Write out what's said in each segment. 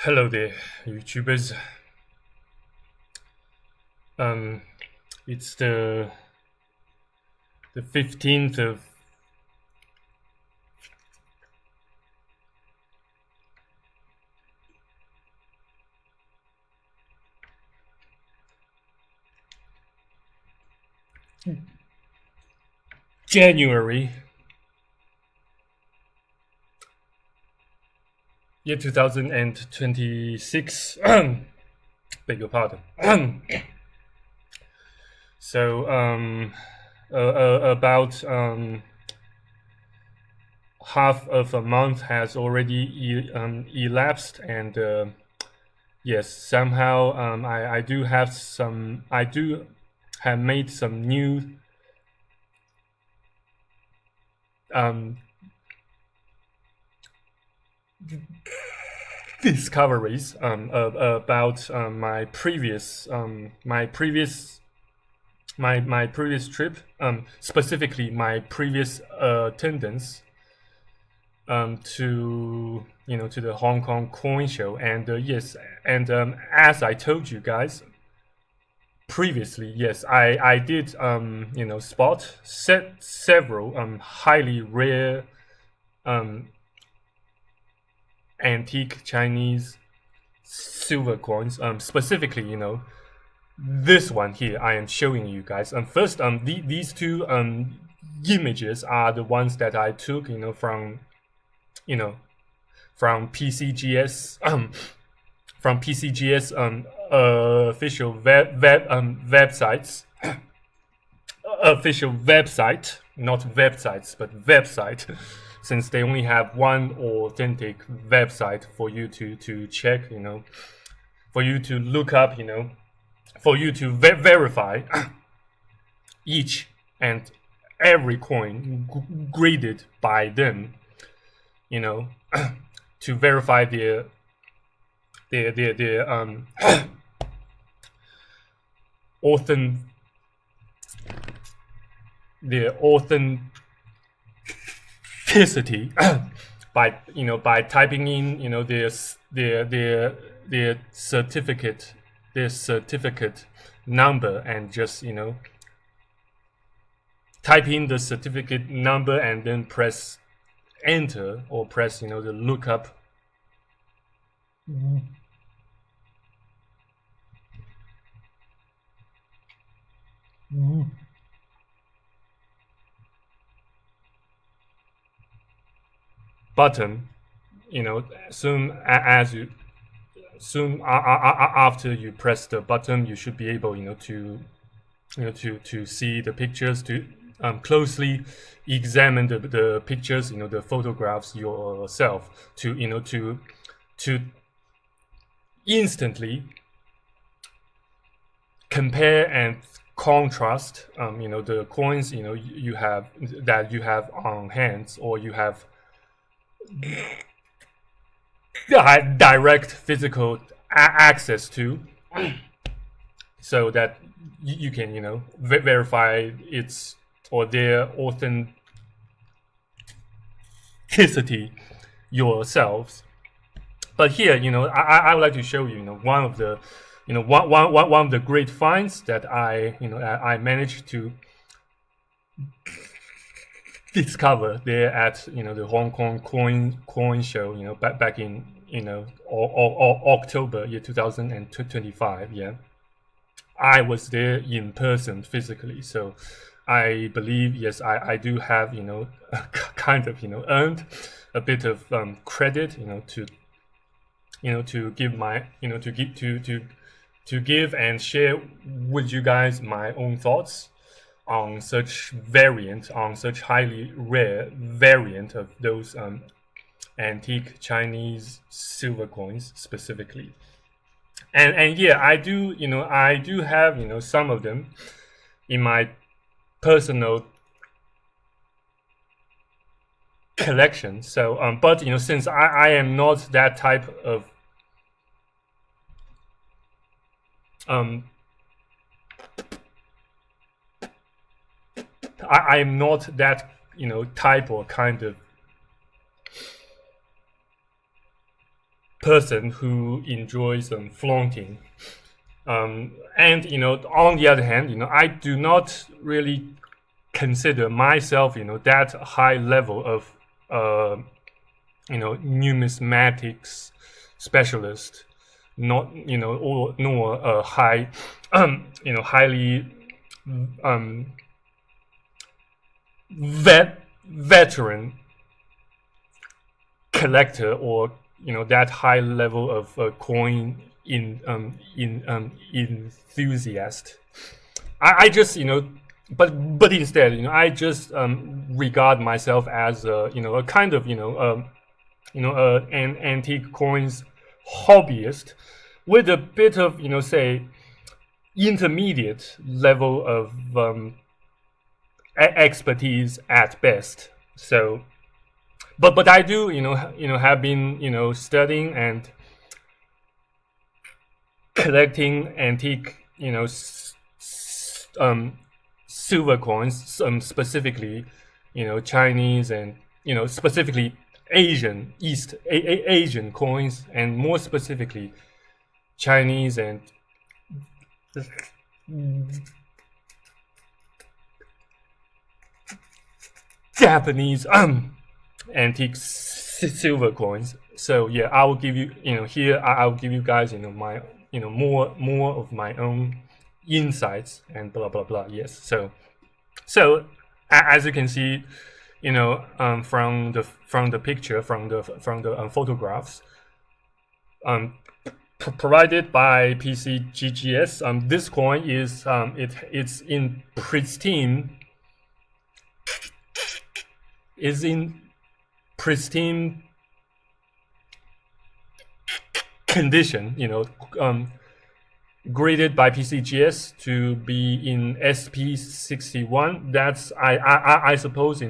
Hello there, YouTubers. It's the 15th of January, year 2026. Beg your pardon. So about half of a month has already elapsed, and yes, somehow I do have made some new discoveries about my previous trip, specifically my previous attendance to to the Hong Kong coin show. And yes, and as I told you guys previously, yes, I did spot several highly rare antique Chinese silver coins, specifically this one here I am showing you guys. First, these two images are the ones that I took from PCGS official websites, official website, not websites but website, since they only have one authentic website for you to check, for you to look up, for you to verify each and every coin graded by them, to verify their authenticity by typing in their certificate number, and just type in the certificate number and then press enter, or press the lookup button, soon after you press the button, you should be able to see the pictures, to closely examine the pictures, the photographs yourself, to instantly compare and contrast the coins you have on hands, or you have direct physical access to, so that you can verify its or their authenticity yourselves. But here, I would like to show you, one of the one of the great finds that I managed to discover there at the Hong Kong coin show, back in October year 2025. Yeah, I was there in person physically, so I believe, yes, I do have kind of earned a bit of credit to give my to give and share with you guys my own thoughts on such highly rare variant of those antique Chinese silver coins specifically. And yeah, I do have some of them in my personal collection. So but since I am not that type of I'm not that type or kind of person who enjoys flaunting. And on the other hand, I do not really consider myself, that high level of numismatics specialist, not or nor a high highly veteran collector, or that high level of coin enthusiast. I just but instead I just regard myself as a kind of an antique coins hobbyist with a bit of say intermediate level of expertise at best. So but I do have been studying and collecting antique silver coins, specifically Chinese and specifically East Asian coins, and more specifically Chinese and Japanese antique silver coins. So yeah, I will give you here I'll give you guys my more of my own insights and blah blah blah. Yes, so as you can see from the picture, from the photographs provided by PCGGS, this coin is it's in pristine condition, graded by PCGS to be in SP61. That's I suppose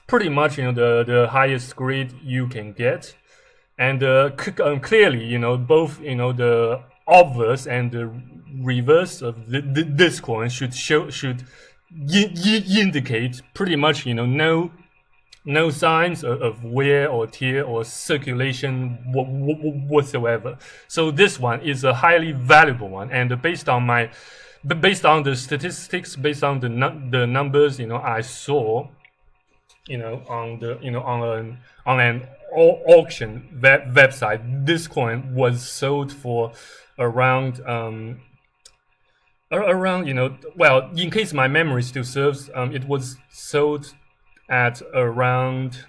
pretty much the highest grade you can get, and clearly both the obverse and the reverse of this coin should indicate pretty much no signs of wear or tear or circulation whatsoever. So this one is a highly valuable one, and based on the statistics, based on the numbers I saw on an auction website, this coin was sold for around well, in case my memory still serves, it was sold at around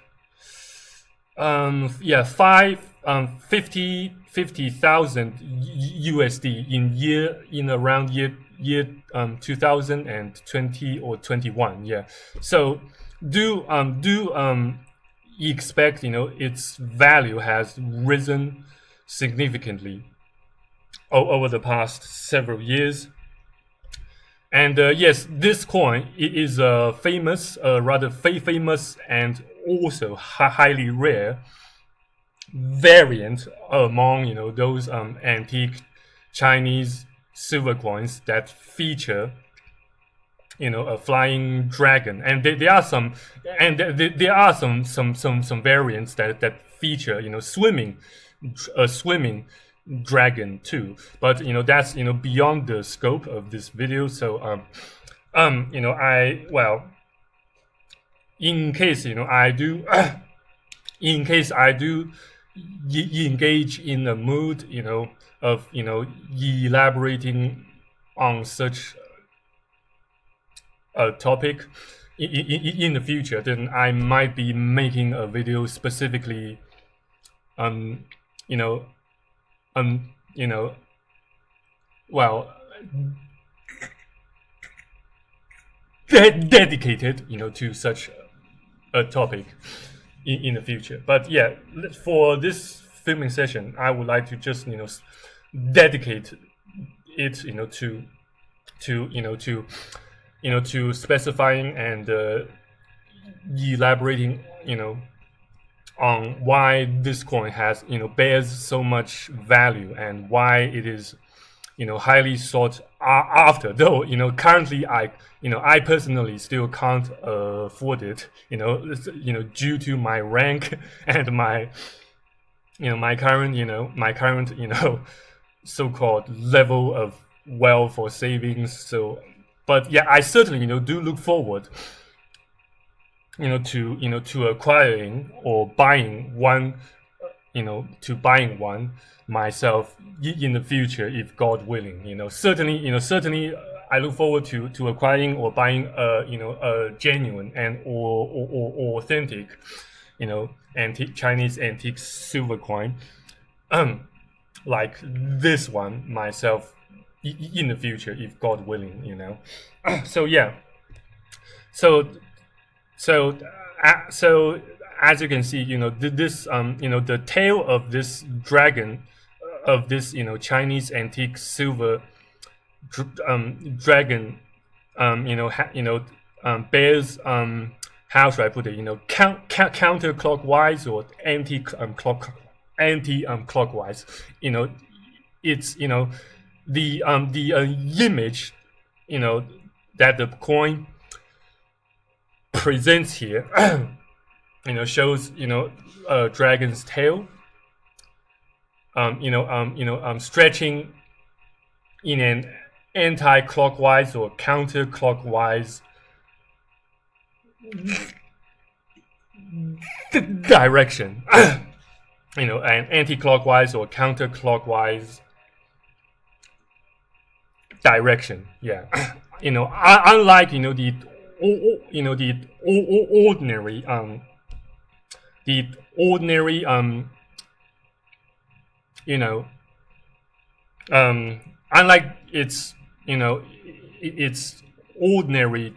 50,000 USD in around year 2020 or 21. Yeah, so do expect its value has risen significantly over the past several years. And yes, this coin is famous, rather famous, and also highly rare variant among those antique Chinese silver coins that feature a flying dragon. And there are some variants that feature swimming dragon too, but that's beyond the scope of this video. So in case I do engage in a mood of elaborating on such a topic in the future, then I might be making a video specifically dedicated to such a topic in the future. But yeah, for this filming session, I would like to just dedicate it to specifying and elaborating on why this coin has bears so much value, and why it is highly sought after. Though currently I personally still can't afford it due to my rank and my my current so-called level of wealth or savings. So, but yeah, I certainly do look forward to acquiring or buying one, to buying one myself in the future, if God willing. Certainly I look forward to acquiring or buying a genuine and or authentic, antique Chinese antique silver coin, like this one myself in the future, if God willing. So yeah, so so as you can see, this the tail of this dragon, of this Chinese antique silver dragon, bears, how should I put it, counterclockwise or anti clockwise. It's the image that the coin presents here, shows a dragon's tail, stretching in an anti-clockwise or counterclockwise direction. An anti-clockwise or counterclockwise direction. Yeah. Unlike the ordinary unlike its its ordinary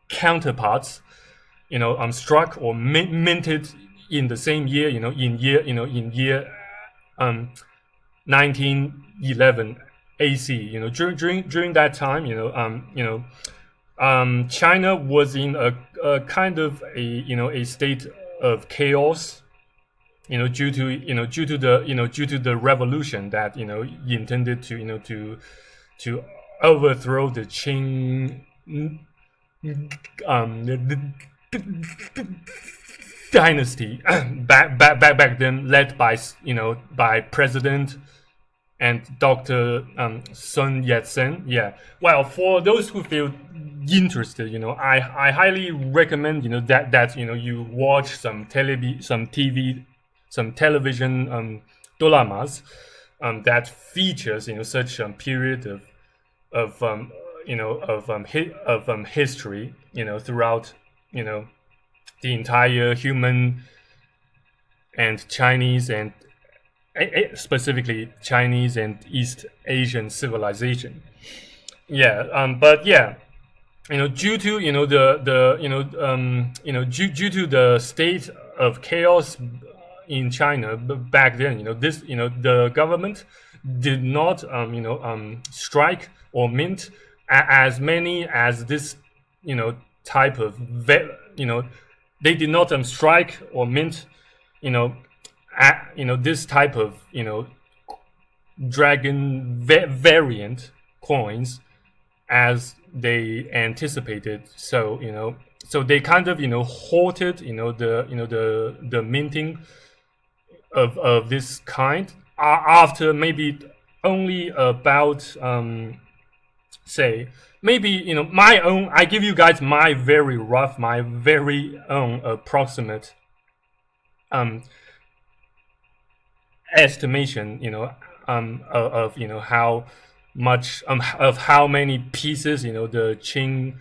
counterparts, struck or minted in the same year, in year 1911 AC. During that time, China was in a kind of a state of chaos, due to the revolution that intended to overthrow the Qing dynasty back then, led by President and Dr. Sun Yat-sen. Yeah. Well, for those who feel interested, I highly recommend that you watch some television dramas that features such period of history throughout the entire human and Chinese, and specifically Chinese and East Asian civilization. Yeah. But yeah, due to due to the state of chaos in China back then, the government did not strike or mint as many as this type of they did not strike or mint this type of dragon variant coins as they anticipated. So so they kind of halted the minting of this kind after maybe only about say maybe my own, I give you guys my very rough, my very own approximate estimation of how much of how many pieces the Qing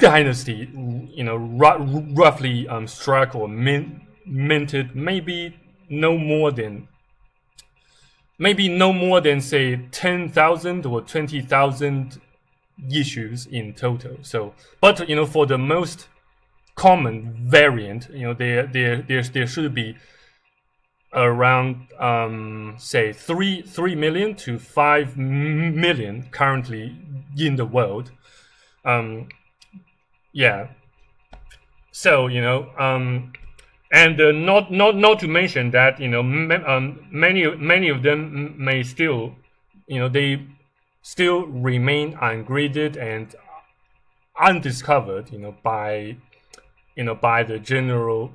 dynasty roughly struck or minted. Maybe no more than say 10,000 or 20,000 issues in total. So, but for the most common variant, there should be around say 3 million to 5 million currently in the world. Yeah. So and not to mention that many of them may still they still remain ungraded and undiscovered, by the general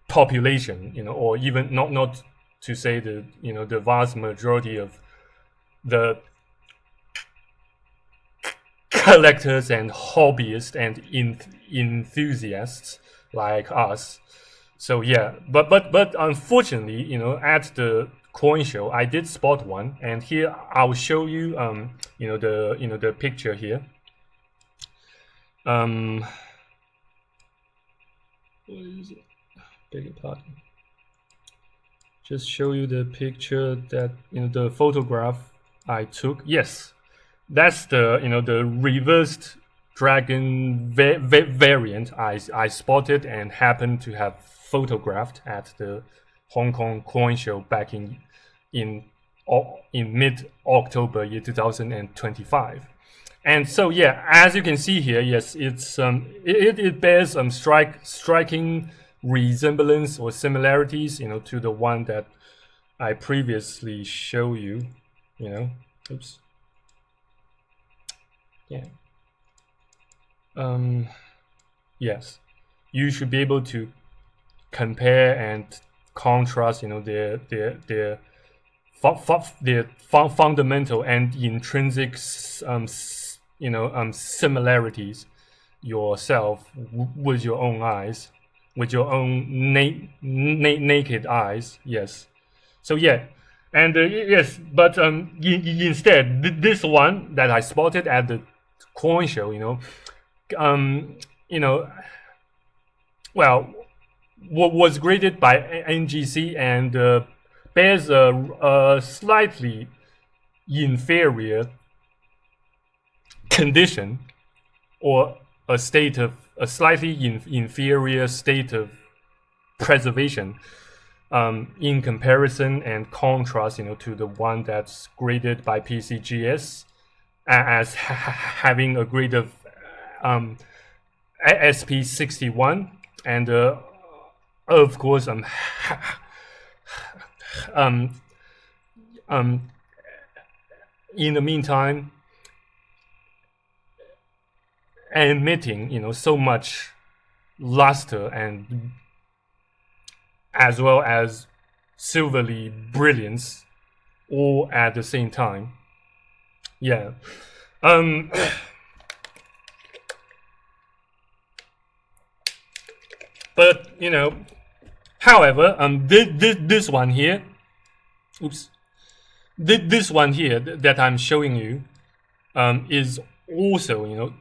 population, or even not to say the vast majority of the collectors and hobbyists and enthusiasts like us. So yeah, but unfortunately, at the coin show, I did spot one, and here I'll show you, the picture here. What is it? Beg your pardon. Just show you the picture that the photograph I took. Yes, that's the the reversed dragon variant I spotted and happened to have photographed at the Hong Kong coin show back in mid-October year 2025. And so yeah, as you can see here, yes, it's it bears striking resemblance or similarities, to the one that I previously showed you, Oops. Yeah. Yes, you should be able to compare and contrast, their fundamental and intrinsic, similarities yourself with your own eyes, with your own naked eyes. Yes. So yeah, and yes, but instead, this one that I spotted at the coin show, well, was graded by NGC and bears a slightly inferior condition, or a slightly inferior state of preservation, in comparison and contrast, to the one that's graded by PCGS as having a grade of SP61, and of course in the meantime, emitting so much luster and as well as silvery brilliance all at the same time. Yeah. But however, this one here, this one here that I'm showing you, is also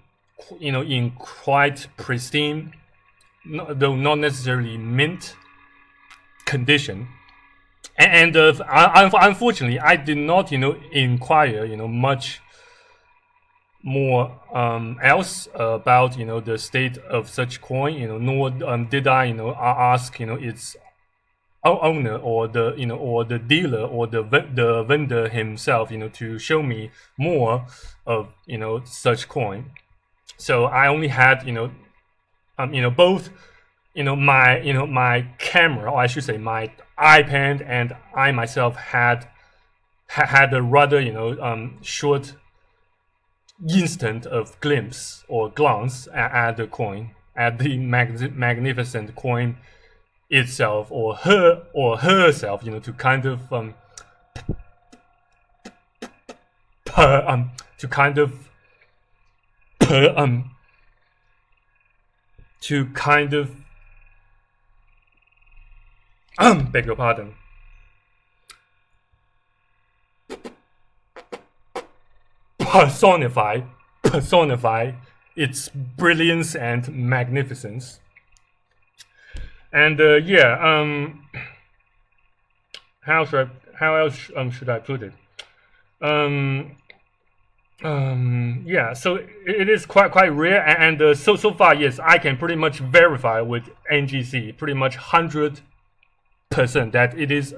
in quite pristine, though not necessarily mint condition. And unfortunately, I did not inquire much more else about the state of such coin, nor did I ask its owner or the dealer or the vendor himself to show me more of such coin. So I only had both my camera, or I should say my iPad, and I myself had a rather short instant of glimpse or glance at the coin, at the magnificent coin itself, or herself, to kind of beg your pardon, personify its brilliance and magnificence. And how else should I put it? Yeah, so it is quite rare, and so far, yes, I can pretty much verify with NGC pretty much 100% that it is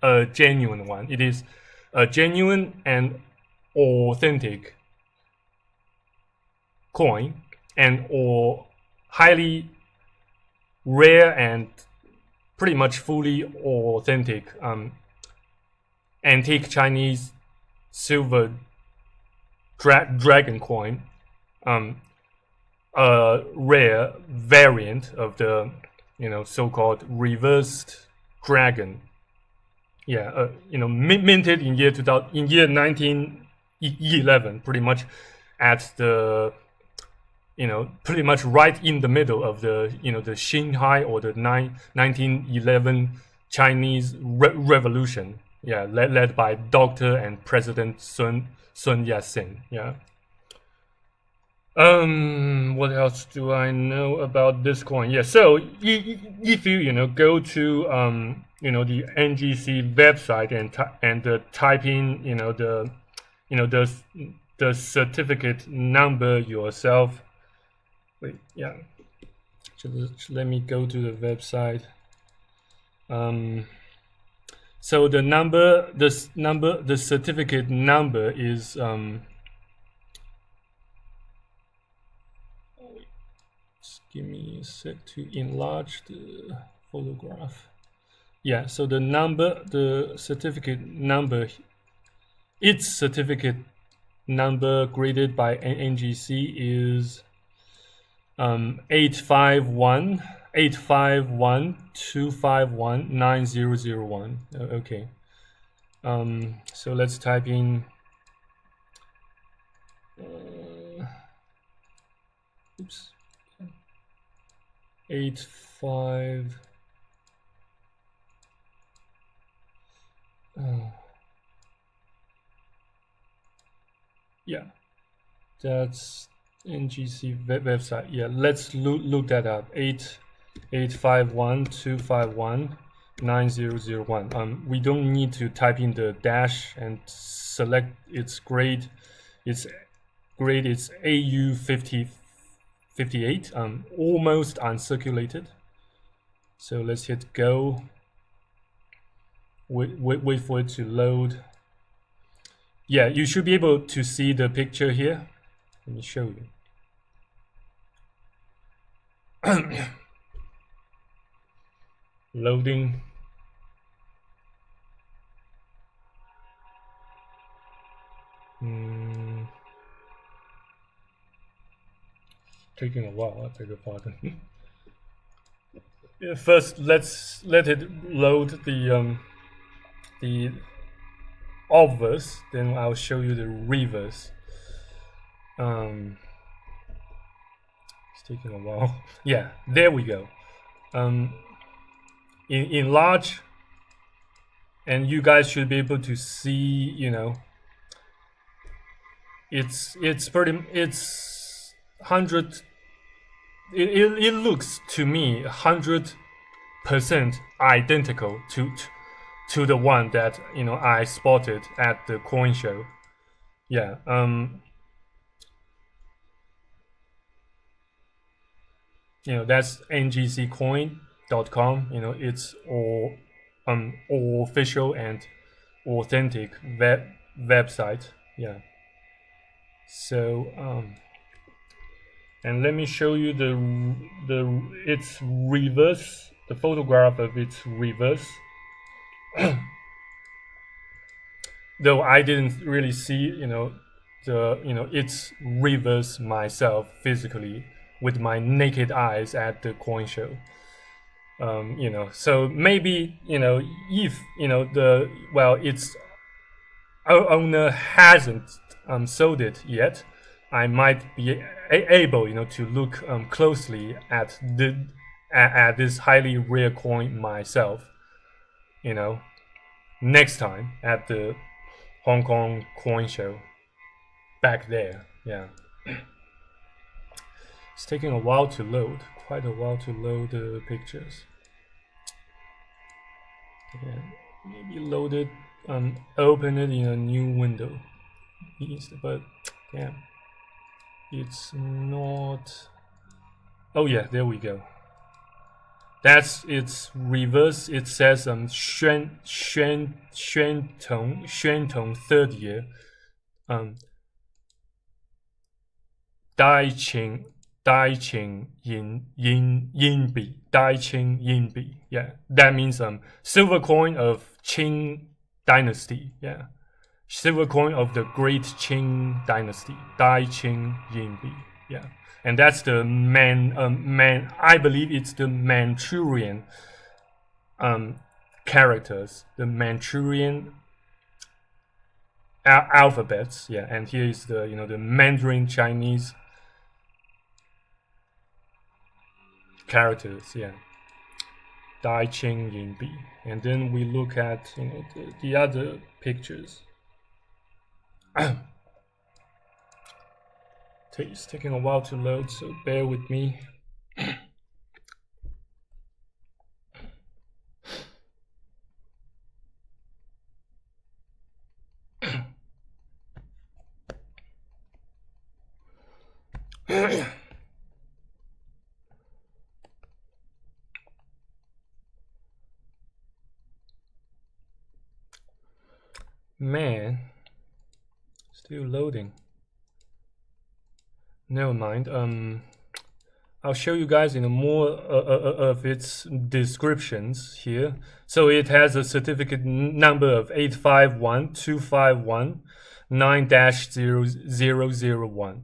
a genuine one. It is a genuine and authentic coin, and or highly rare and pretty much fully authentic antique Chinese silver dragon coin, a rare variant of the so-called reversed dragon. Yeah, minted in year 1911, pretty much at the pretty much right in the middle of the the Xinhai or the 1911 Chinese Revolution. Yeah, led by Dr. and President Sun Yat-sen. Yeah. What else do I know about this coin? Yeah, so if you go to the NGC website and type in the certificate number yourself. Wait, yeah. Just let me go to the website. So the certificate number is give me a sec to enlarge the photograph. Yeah, so the certificate number, its certificate number graded by NGC is 851-251-9001. Okay. So let's type in oops. 85 yeah, that's NGC website. Yeah, let's look that up. 851-251-9001. We don't need to type in the dash and select its grade. Its grade is AU58, almost uncirculated. So let's hit go. Wait for it to load. Yeah, you should be able to see the picture here. Let me show you. Loading. Taking a while, I beg your pardon. Yeah, first, let it load the obverse, then I'll show you the reverse. It's taking a while. Yeah, there we go. In large, and you guys should be able to see, it's 100. It looks to me 100% identical to the one that I spotted at the coin show. Yeah. That's ngccoin.com. It's all official and authentic website. Yeah. So and let me show you its reverse, the photograph of its reverse. Though I didn't really see its reverse myself physically with my naked eyes at the coin show. So maybe if its owner hasn't sold it yet, I might be able to look closely at this highly rare coin myself, next time at the Hong Kong coin show back there. Yeah. It's taking a while to load, quite a while to load the pictures. Yeah, maybe load it, open it in a new window. But damn, it's not. Oh yeah, there we go. That's its reverse. It says 宣统 third year. 大清银币 Yeah, that means silver coin of Qing dynasty. Yeah, silver coin of the Great Qing dynasty, Da清銀幣. Yeah, and that's the I believe it's the Manchurian characters, the Manchurian alphabets. Yeah, and here is the the Mandarin Chinese characters. Yeah, Da清銀幣. And then we look at the other pictures. It's taking a while to load, so bear with me. Man, still loading. Never mind. I'll show you guys more of its descriptions here. So it has a certificate number of 8512519-0001.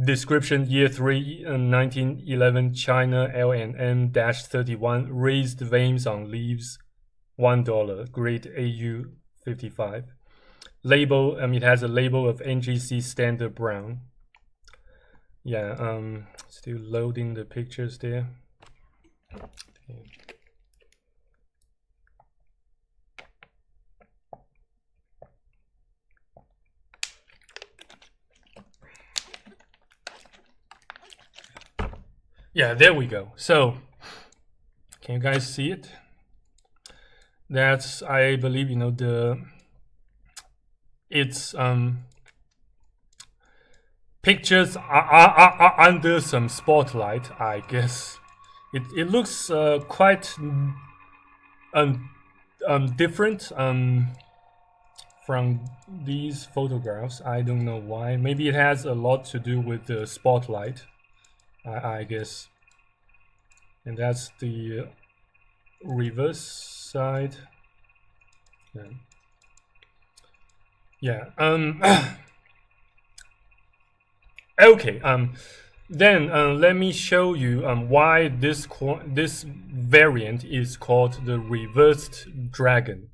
Description year 3, 1911, China, L&M-31, raised veins on leaves, $1, grade AU 55. Label, it has a label of NGC standard brown. Yeah, still loading the pictures there. Okay. Yeah, there we go. So, can you guys see it? That's, I believe, it's pictures are under some spotlight, I guess. It looks quite different from these photographs. I don't know why. Maybe it has a lot to do with the spotlight, I guess. And that's the reverse side. Yeah. Okay. Then let me show you why this variant is called the reversed dragon.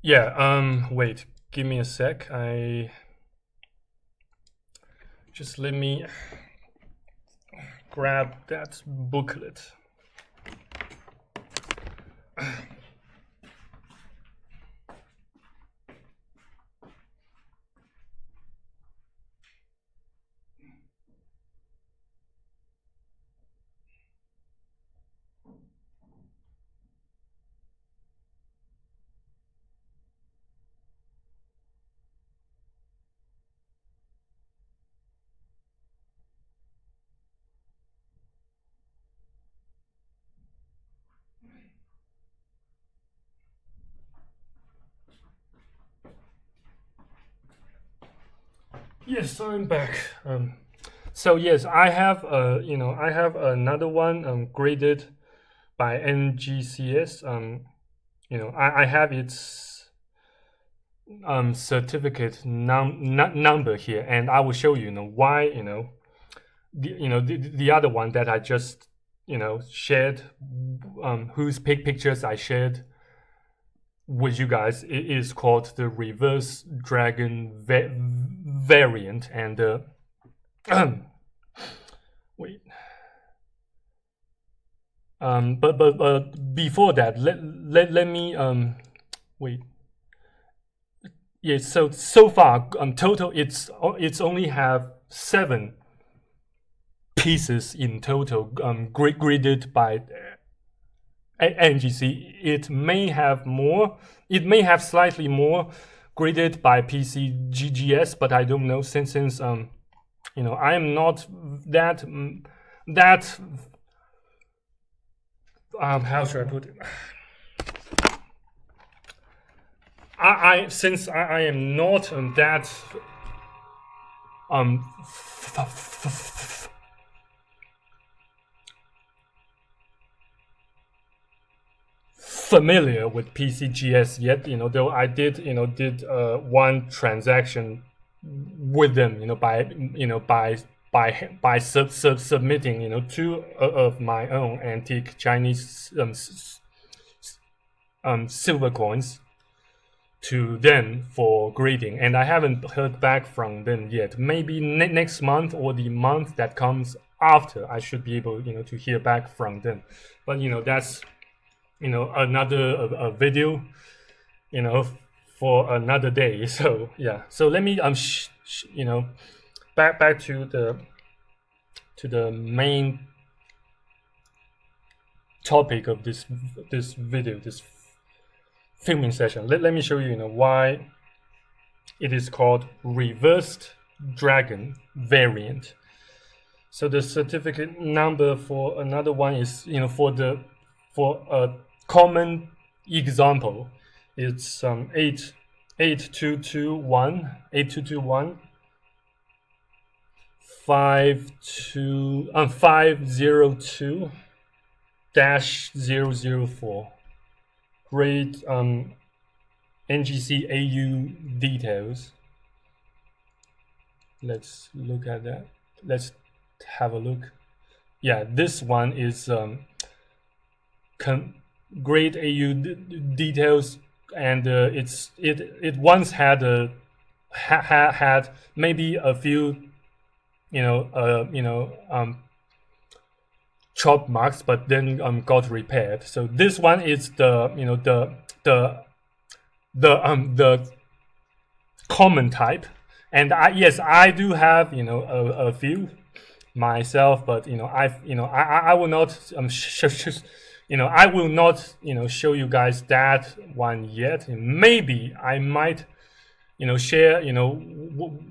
Yeah. Wait. Give me a sec. Just let me grab that booklet. Yes, I'm back. So yes, I have I have another one graded by NGCS. I have its certificate number here, and I will show you, why the other one that I just shared, whose pictures I shared with you guys, it is called the reverse dragon variant. And wait, but before that, let me wait. Yes, so far total it's only have 7 pieces in total graded by NGC. It may have more. It may have slightly more graded by PCGGS, but I don't know since I am not that how should I put it? Since I am not that familiar with PCGS yet, though I did one transaction with them, by submitting two of my own antique Chinese silver coins to them for grading, and I haven't heard back from them yet. Maybe next month or the month that comes after, I should be able to hear back from them. But that's another video for another day. So yeah, so let me back to the main topic of this video, this filming session. Let me show you why it is called reversed dragon variant. So the certificate number for another one is for a common example, it's 8221 502-004. Great NGC AU details. Let's look at that. Let's have a look. Yeah, this one is great AU details, and it once had had maybe a few chop marks, but then got repaired. So this one is the common type, and I do have a few myself, but I will not I will not show you guys that one yet. Maybe I might share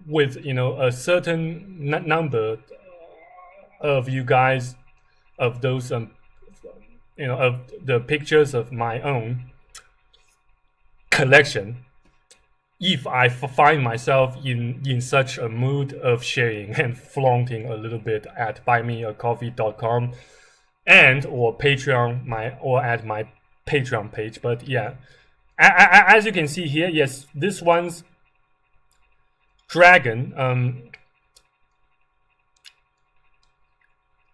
with a certain number of you guys of those of the pictures of my own collection, if I find myself in such a mood of sharing and flaunting a little bit at buymeacoffee.com and or Patreon, at my Patreon page. But yeah, as you can see here, yes, this one's dragon.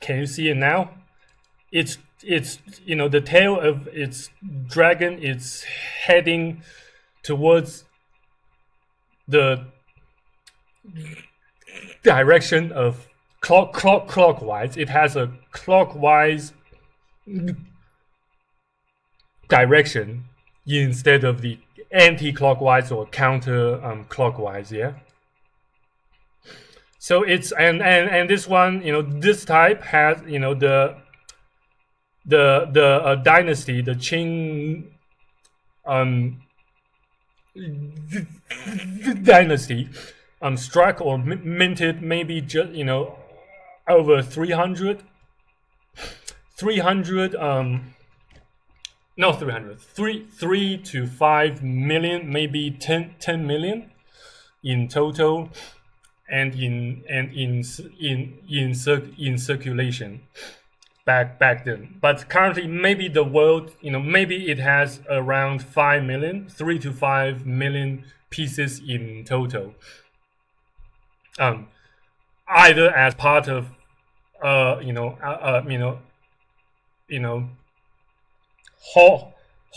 Can you see it now? It's the tail of its dragon. It's heading towards the direction of clockwise. It has a clockwise direction instead of the anti-clockwise or counter-clockwise. Yeah. So it's and this one, this type has the dynasty, the Qing dynasty struck or minted maybe just over 300 no 300 3 to 5 million, maybe 10 million in total, and in circulation back then. But currently, maybe the world, maybe it has around 5 million, 3 to 5 million pieces in total. Either as part of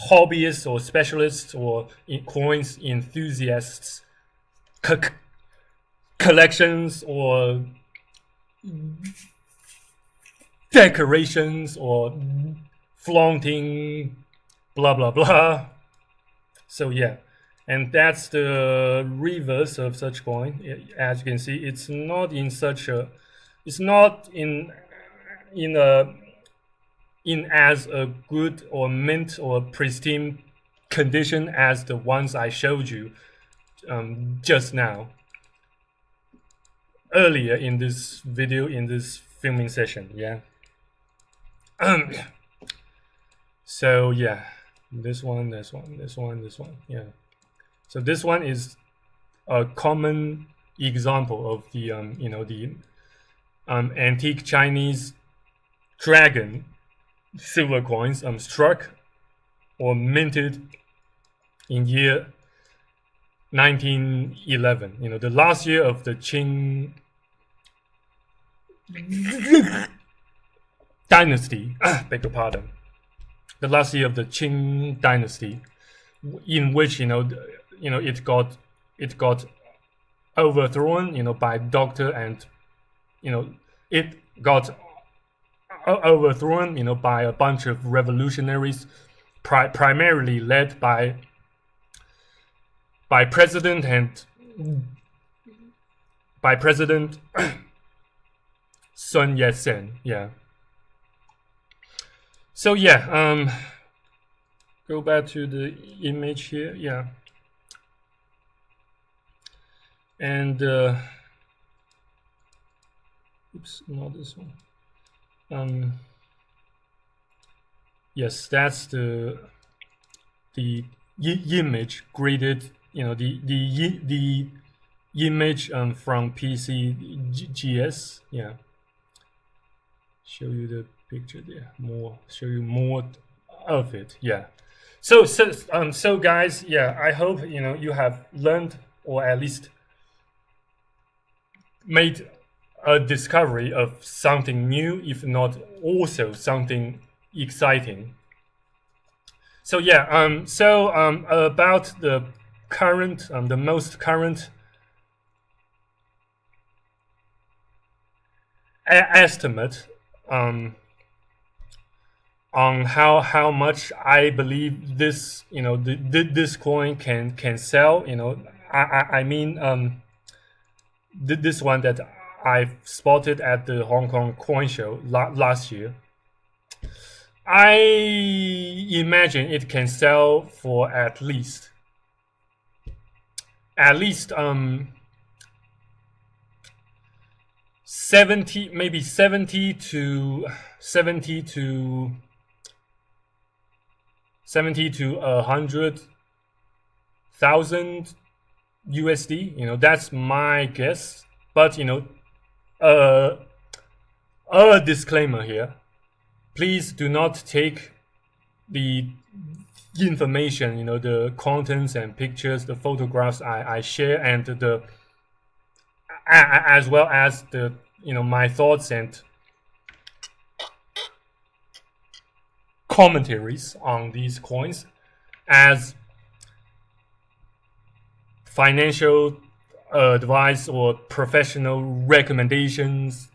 hobbyists or specialists or coins enthusiasts collections, or decorations, or flaunting, blah blah blah. So yeah, and that's the reverse of such coin. As you can see, it's not in such a, it's not in as a good or mint or pristine condition as the ones I showed you just now, earlier in this video, in this filming session. Yeah. So yeah, this one. Yeah. So this one is a common example of the antique Chinese dragon silver coins struck or minted in year 1911. You know, the last year of the Qing dynasty. Beg your pardon. The last year of the Qing dynasty, in which it got overthrown by doctor, and it got overthrown by a bunch of revolutionaries, primarily led by President Sun Yat-sen. Yeah. So yeah, go back to the image here. Yeah. And oops, not this one. Yes, that's the image graded. The image from PCGS. Yeah. Show you the picture there. Show you more of it. Yeah. So guys, yeah, I hope you have learned, or at least made a discovery of something new, if not also something exciting. So yeah, about the current, the most current estimate on how much I believe this this coin can sell. I mean this one that I spotted at the Hong Kong coin show last year. I imagine it can sell for at least 70, maybe 70 to 100,000 USD. That's my guess. But a disclaimer here: please do not take the information, the contents and pictures, the photographs I share, and as well as the my thoughts and commentaries on these coins as financial advice or professional recommendations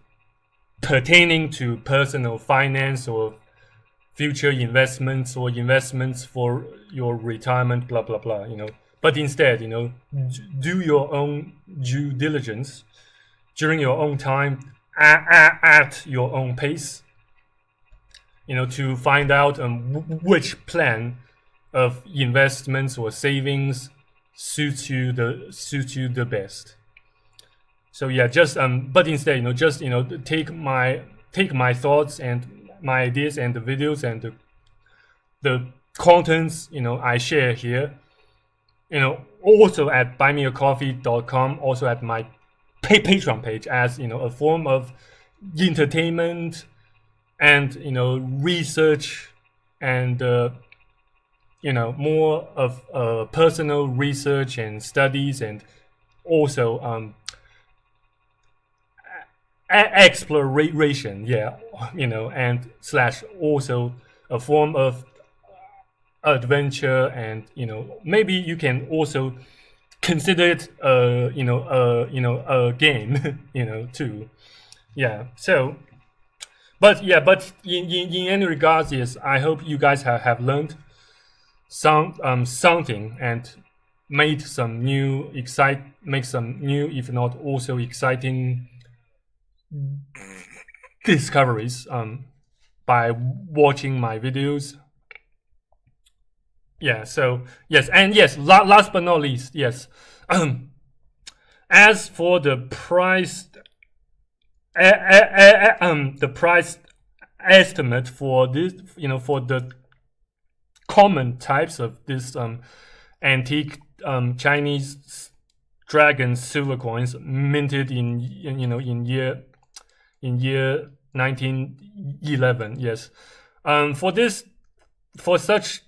pertaining to personal finance or future investments or investments for your retirement, blah blah blah. But instead, do your own due diligence during your own time, at your own pace, to find out which plan of investments or savings suits you the best. So yeah, just but instead, just take my thoughts and my ideas and the videos and the contents I share here, also at buymeacoffee.com, also at my Patreon page, as a form of entertainment and research and more of personal research and studies, and also exploration. Yeah, and slash also a form of adventure, and maybe you can also consider it a game too. Yeah. So but in any regards, yes, I hope you guys have learned something and make some new, if not also exciting discoveries by watching my videos. Yeah. So yes, and yes, last but not least, yes. As for the price, the price estimate for this, for the common types of this antique Chinese dragon silver coins minted in year 1911. Yes. For such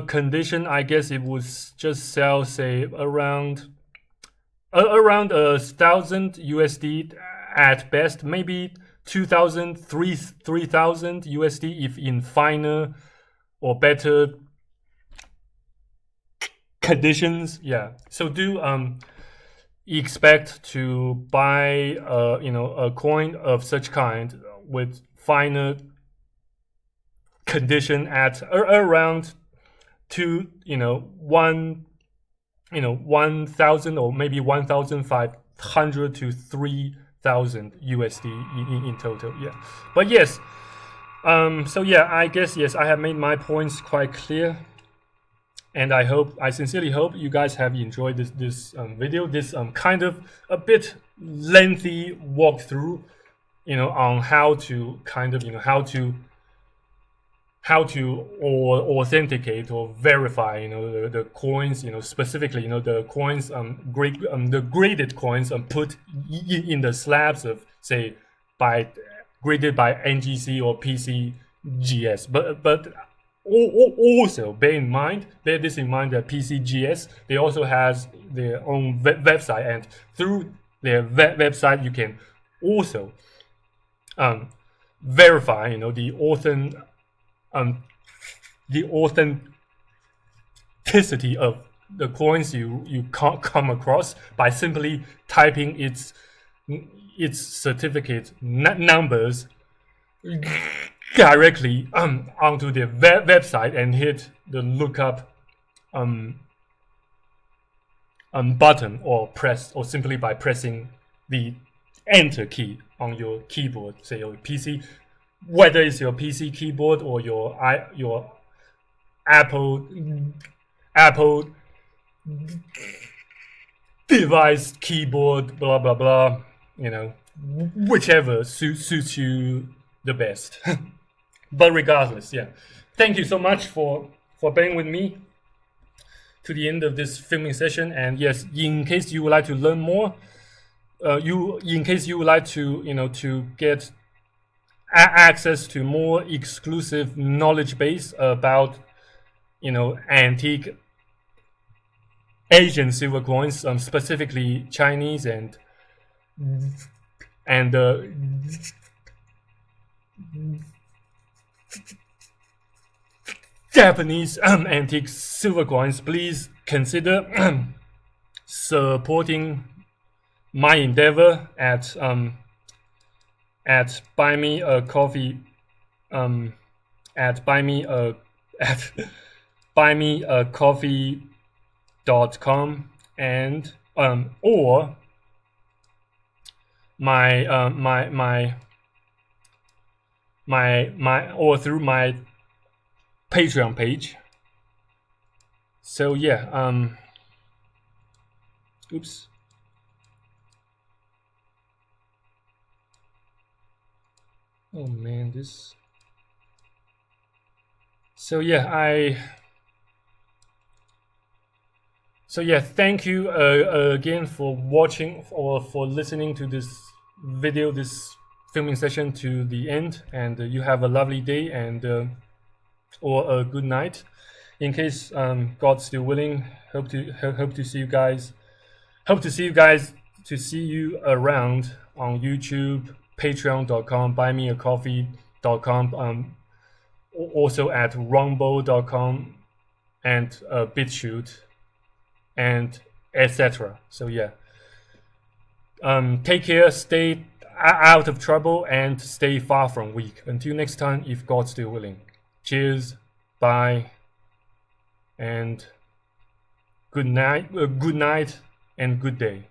condition, I guess it would just sell, say, around 1,000 USD at best, maybe 2,000, 3,000 USD if in finer or better conditions. Yeah, so do expect to buy a coin of such kind with finer condition at around 1,000 or maybe 1,500 to 3,000 USD in total. Yeah, but yes, so yeah, I guess yes, I have made my points quite clear, and I sincerely hope you guys have enjoyed this video, this kind of a bit lengthy walkthrough, on how to kind of how to authenticate or verify the coins, specifically the coins the graded coins put in the slabs of, say, graded by NGC or PCGS, but also bear this in mind that PCGS, they also has their own website, and through their website you can also verify the authenticity of the coins you come across by simply typing its certificate numbers directly onto the website and hit the lookup button, or simply by pressing the enter key on your keyboard, say your PC, whether it's your PC keyboard or your Apple device keyboard, blah blah blah, whichever suits you the best. But regardless, yeah, thank you so much for being with me to the end of this filming session. And yes, in case you would like to learn more, in case you would like to to get access to more exclusive knowledge base about antique Asian silver coins, specifically Chinese and Japanese antique silver coins, please consider supporting my endeavor at buy me a coffee at buymeacoffee.com, and or or through my Patreon page. So yeah, oops. Oh man, this. So yeah, thank you again for watching or for listening to this video, this filming session to the end, and you have a lovely day and or a good night. In case God's still willing, hope to see you guys. Hope to see you around on YouTube, Patreon.com, buymeacoffee.com, also at rumble.com and BitChute, and etc. So yeah, take care, stay out of trouble, and stay far from weak. Until next time, if God's still willing. Cheers, bye, and good night and good day.